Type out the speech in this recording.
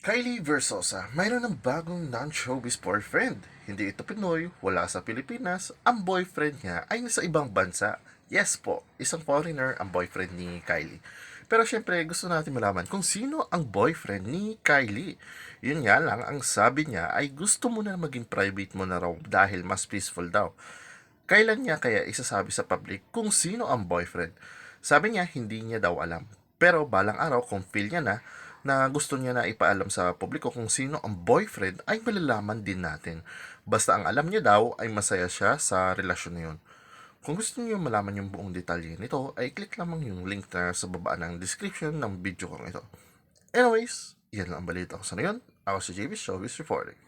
Kylie Versosa, mayroon ng bagong non-showbiz boyfriend. Hindi ito Pinoy, wala sa Pilipinas, ang boyfriend niya ay nasa ibang bansa. Yes po, isang foreigner ang boyfriend ni Kylie. Pero syempre, gusto natin malaman kung sino ang boyfriend ni Kylie. Yun nga lang, ang sabi niya ay gusto mo na maging private mo na raw dahil mas peaceful daw. Kailan niya kaya isasabi sa public kung sino ang boyfriend? Sabi niya hindi niya daw alam. Pero balang araw kung feel niya na gusto niya na ipaalam sa publiko kung sino ang boyfriend ay malalaman din natin. Basta ang alam niya daw ay masaya siya sa relasyon na yun. Kung gusto niyo malaman yung buong detalye nito ay click lamang yung link na sa baba ng description ng video kong ito. Anyways, yan lang ang balita ko sa ngayon. Ako si JB Showbiz Reporting.